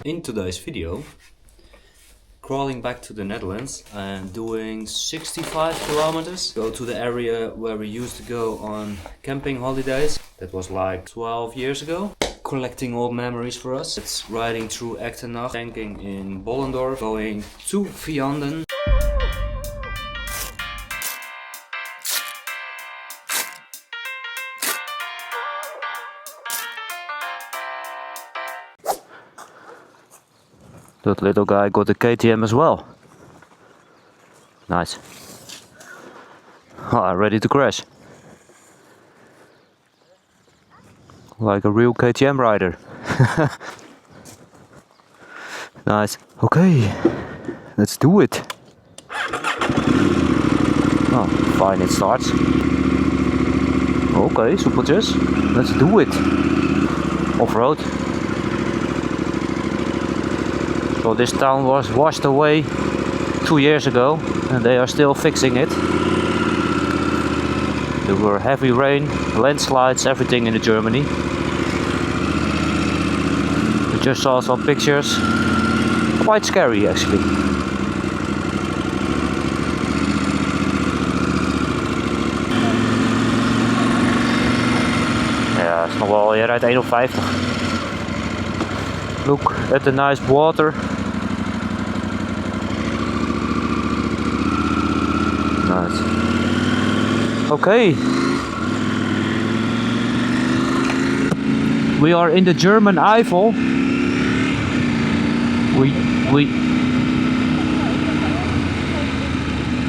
In today's video, crawling back to the Netherlands and doing 65 kilometers. Go to the area where we used to go on camping holidays. That was like 12 years ago. Collecting old memories for us. It's riding through Echternach, tanking in Bollendorf, going to Vianden. That little guy got a KTM as well. Nice. Ready to crash. Like a real KTM rider. Nice. Okay, let's do it. Oh, fine, it starts. Okay, soepeltjes. Let's do it. Off-road. So this town was washed away 2 years ago and they are still fixing it. There were heavy rain, landslides, everything in Germany. I just saw some pictures. Quite scary actually. Ja, het is nog wel, je rijdt 51. Look at the nice water. Nice. Okay. We are in the German Eiffel.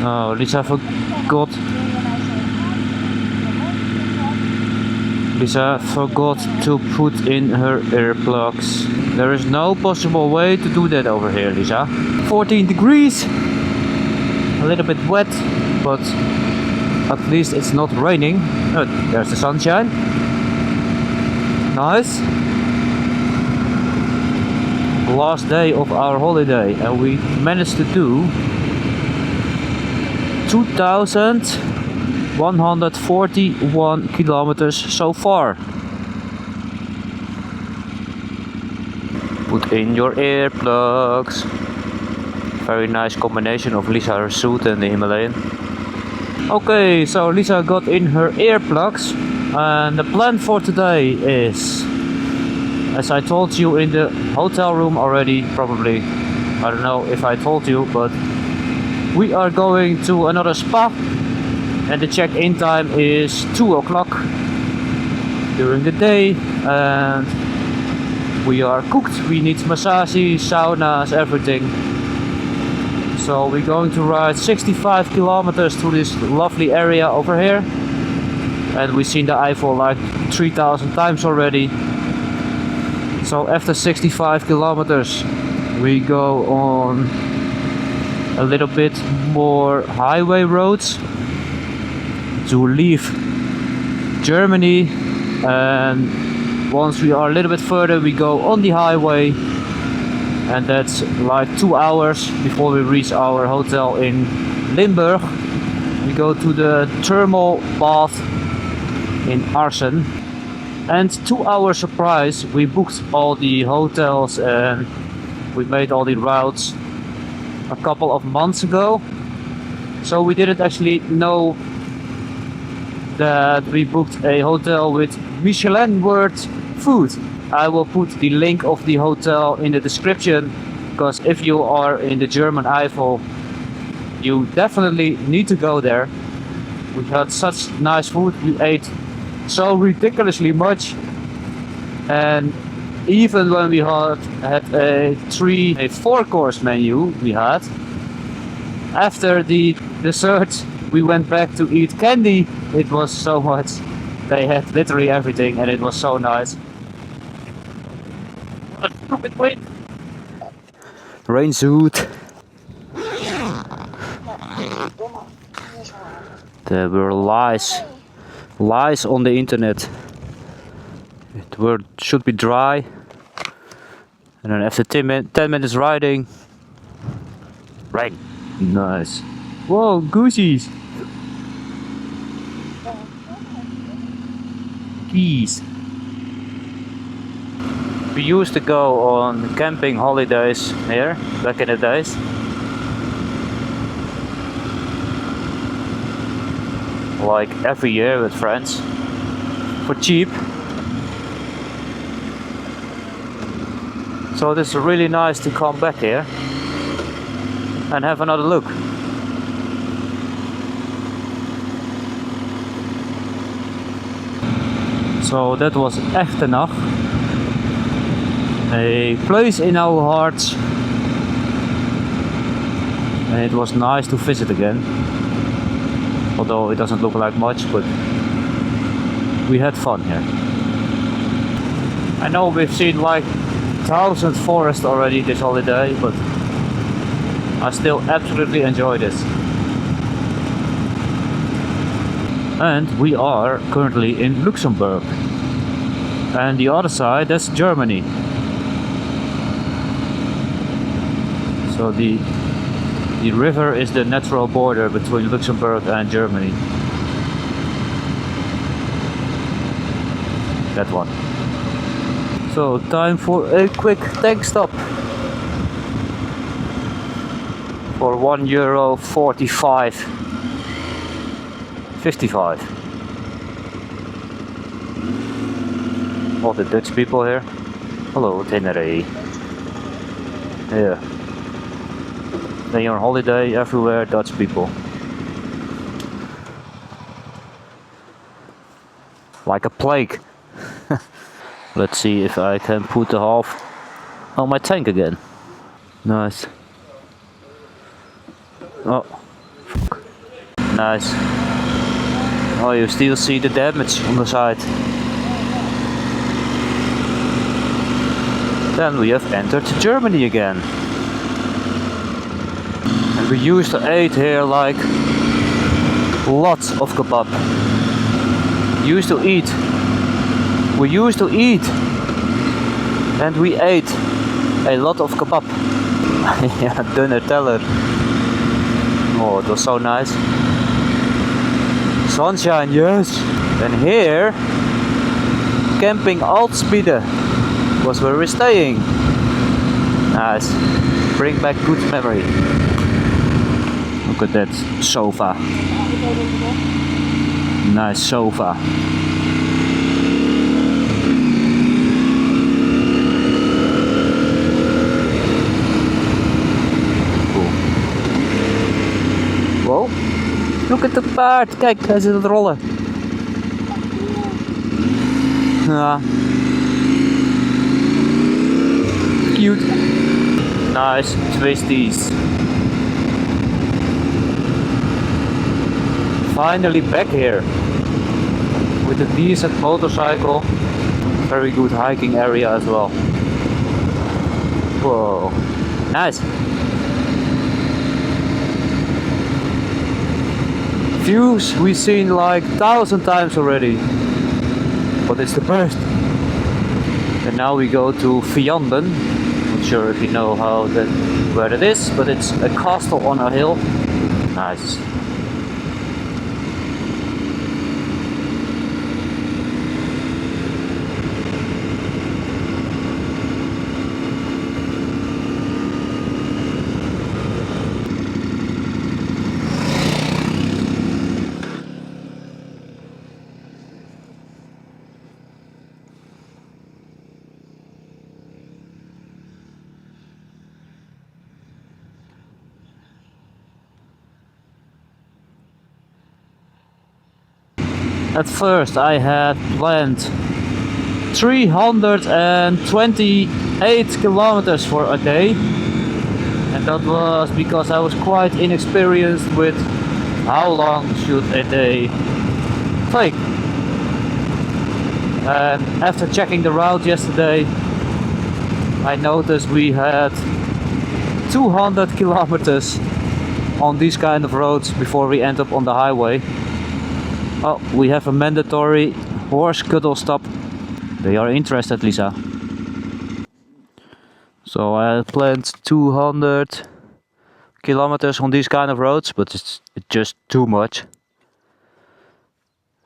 Oh, Lisa forgot. Lisa forgot to put in her earplugs. There is no possible way to do that over here, Lisa. 14 degrees. A little bit wet, but at least it's not raining. Oh, there's the sunshine. Nice. Last day of our holiday and we managed to do 2,141 kilometers so far. Put in your earplugs. Very nice combination of Lisa's suit and the Himalayan. Okay, so Lisa got in her earplugs and the plan for today is, as I told you in the hotel room already, probably, I don't know if I told you, but we are going to another spa and the check-in time is 2 o'clock during the day and we are cooked. We need massages, saunas, everything. So we're going to ride 65 kilometers to this lovely area over here. And we've seen the Eiffel like 3,000 times already. So after 65 kilometers we go on a little bit more highway roads to leave Germany, and once we are a little bit further we go on the highway, and that's like 2 hours before we reach our hotel in Limburg. We go to the thermal bath in Arsen, and to our surprise we booked all the hotels and we made all the routes a couple of months ago, so we didn't actually know that we booked a hotel with Michelin word food. I will put the link of the hotel in the description, because if you are in the German Eiffel you definitely need to go there. We had such nice food, we ate so ridiculously much, and even when we had a 4-course menu we had, after the dessert we went back to eat candy. It was so much. They had literally everything and it was so nice. Wait. Rain suit. There were lies on the internet. It should be dry, and then after 10 minutes riding, rain. Nice. Whoa, goosies. Geese. We used to go on camping holidays here back in the days. Like every year with friends for cheap. So it is really nice to come back here and have another look. So that was Echternach, a place in our hearts, and it was nice to visit again. Although it doesn't look like much, but we had fun here. I know we've seen like 1,000 forests already this holiday, but I still absolutely enjoy this. And we are currently in Luxembourg. And the other side, that's Germany. So the river is the natural border between Luxembourg and Germany. That one. So time for a quick tank stop. For €1.45. 55. All the Dutch people here. Hello, Tenerife. Yeah. When you're on holiday, everywhere Dutch people. Like a plague. Let's see if I can put the half on my tank again. Nice. Oh. Fuck. Nice. Oh, you still see the damage on the side. Then we have entered Germany again. And we used to eat here like lots of kebab. Used to eat. We used to eat. And we ate a lot of kebab. Yeah, dunner teller. Oh, it was so nice. Sunshine, yes. And here, camping Altspiede was where we're staying. Nice. Bring back good memory. Look at that sofa. Nice sofa. Cool. Wow. Look at the paard. Kijk, hij zit aan het rollen. Ja. Cute. Nice twisties. Finally back here with a decent motorcycle. Very good hiking area as well. Whoa, nice. Views we've seen like 1,000 times already, but it's the best. And now we go to Vianden. Not sure if you know where it is, but it's a castle on a hill. Nice. At first I had planned 328 kilometers for a day, and that was because I was quite inexperienced with how long should a day take. And after checking the route yesterday, I noticed we had 200 kilometers on these kind of roads before we end up on the highway. Oh, we have a mandatory horse cuddle stop. They are interested, Lisa. So I had planned 200 kilometers on these kind of roads, but it's just too much.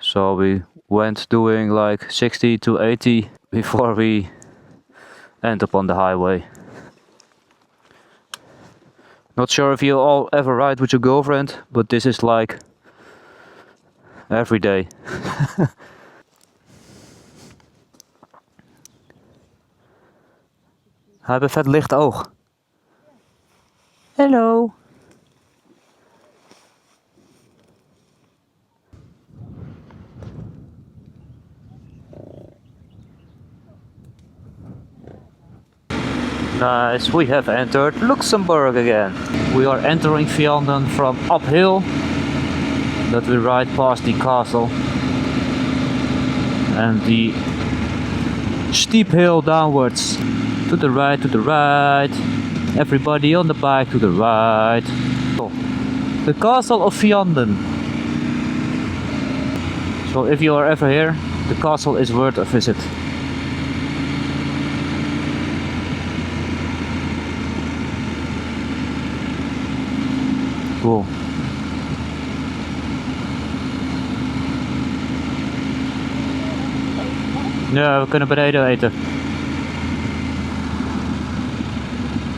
So we went doing like 60 to 80 before we end up on the highway. Not sure if you all ever ride with your girlfriend, but this is like every day. Hij heeft een vet licht oog. Hello. Nice, we have entered Luxembourg again. We are entering Vianden from uphill, but we ride past the castle and the steep hill downwards. To the right, everybody on the bike to the right. The castle of Vianden. So if you are ever here, the castle is worth a visit. Cool. Ja, we kunnen beneden eten.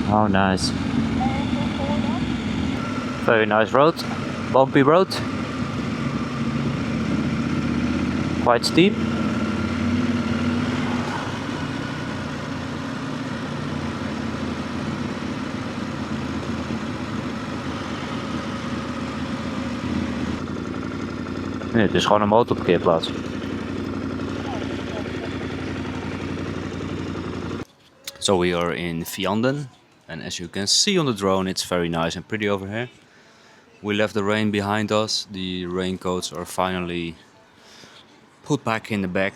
Oh, nice. Very nice road. Bumpy road. Quite steep. Nee, het is gewoon een motorparkeerplaats. So we are in Vianden, and as you can see on the drone, it's very nice and pretty over here. We left the rain behind us. The raincoats are finally put back in the bag.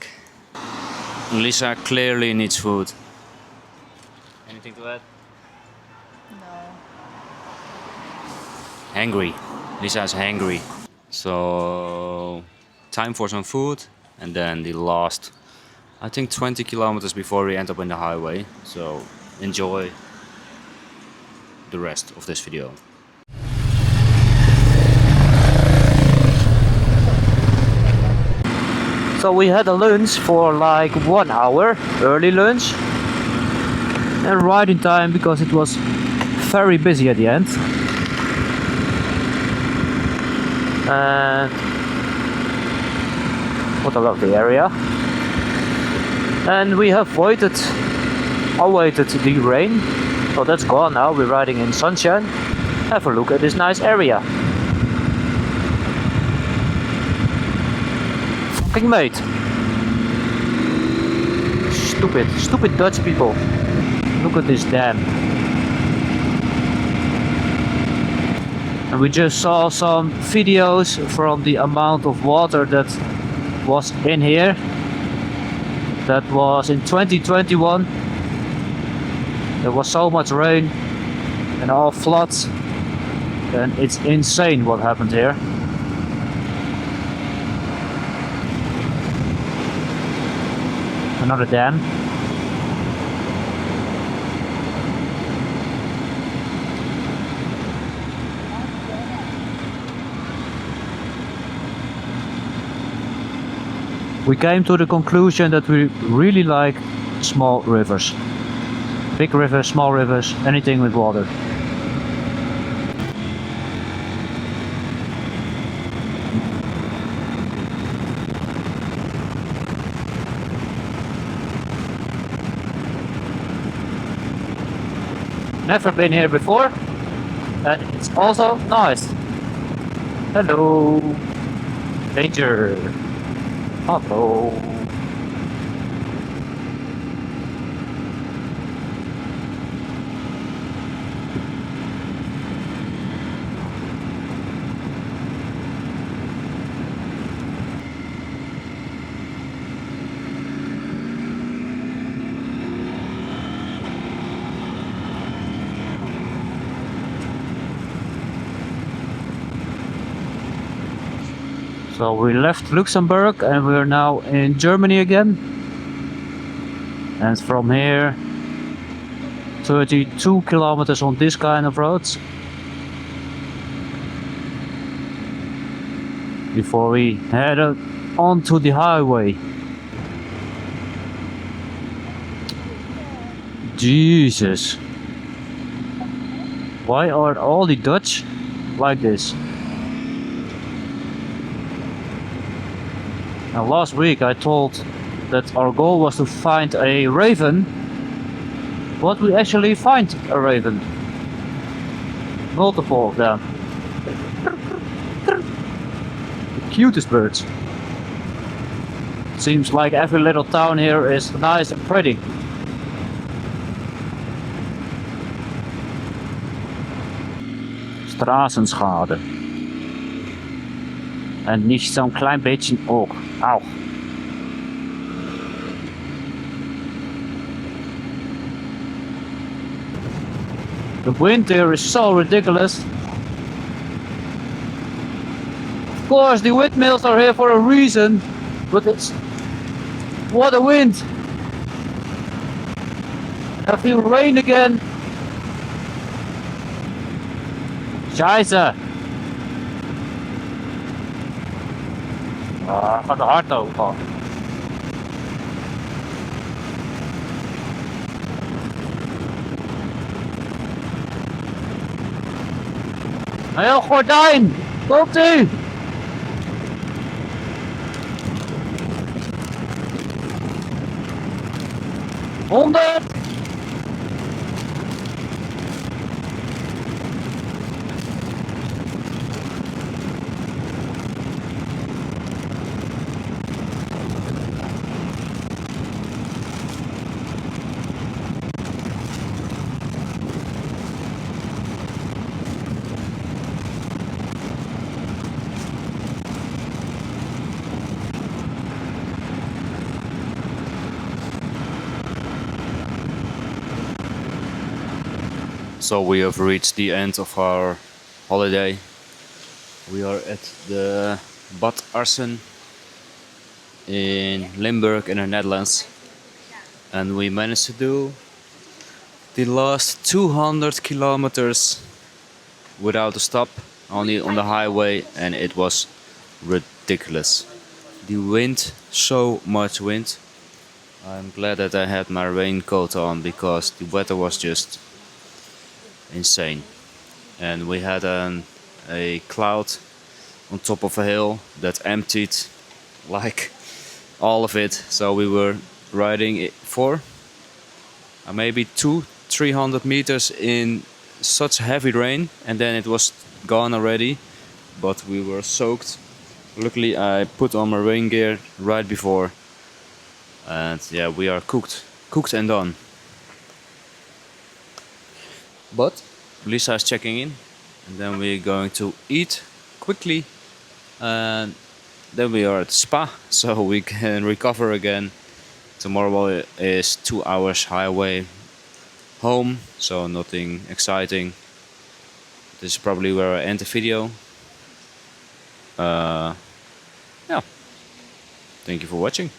Lisa clearly needs food. Anything to add? No. Hangry. Lisa is hangry. So time for some food, and then the last, I think 20 kilometers before we end up in the highway. So enjoy the rest of this video. So we had a lunch for like 1 hour, early lunch, and right in time because it was very busy at the end. And what a lovely area. And we have awaited the rain. So that's gone now, we're riding in sunshine. Have a look at this nice area. Fucking mate. Stupid Dutch people. Look at this dam. And we just saw some videos from the amount of water that was in here. That was in 2021. There was so much rain and all floods, and it's insane what happened here. Another dam. We came to the conclusion that we really like small rivers. Big rivers, small rivers, anything with water. Never been here before, and it's also nice. Hello. Danger. Hello. So we left Luxembourg and we're now in Germany again. And from here, 32 kilometers on this kind of roads. Before we head onto the highway. Jesus. Why are all the Dutch like this? Now last week I told that our goal was to find a raven, but we actually find a raven. Multiple of them. The cutest birds. Seems like every little town here is nice and pretty. Straßenschade. En niet zo'n klein beetje ook. Auw. The wind here is so ridiculous. Of course, the windmills are here for a reason, but it's... What a wind! I feel rain again. Scheiße! Ah, gaat er hard over. Een heel gordijn! Komt-ie! Honderd! So we have reached the end of our holiday. We are at the Bad Arsen in Limburg in the Netherlands, and we managed to do the last 200 kilometers without a stop, only on the highway, and it was ridiculous. The wind, so much wind. I'm glad that I had my raincoat on because the weather was just insane. And we had a cloud on top of a hill that emptied like all of it, so we were riding it for maybe 200-300 meters in such heavy rain, and then it was gone already, but we were soaked. Luckily I put on my rain gear right before, and yeah, we are cooked and done. But Lisa is checking in, and then we're going to eat quickly, and then we are at spa, so we can recover again. Tomorrow is 2 hours highway home, so nothing exciting. This is probably where I end the video. Yeah. Thank you for watching.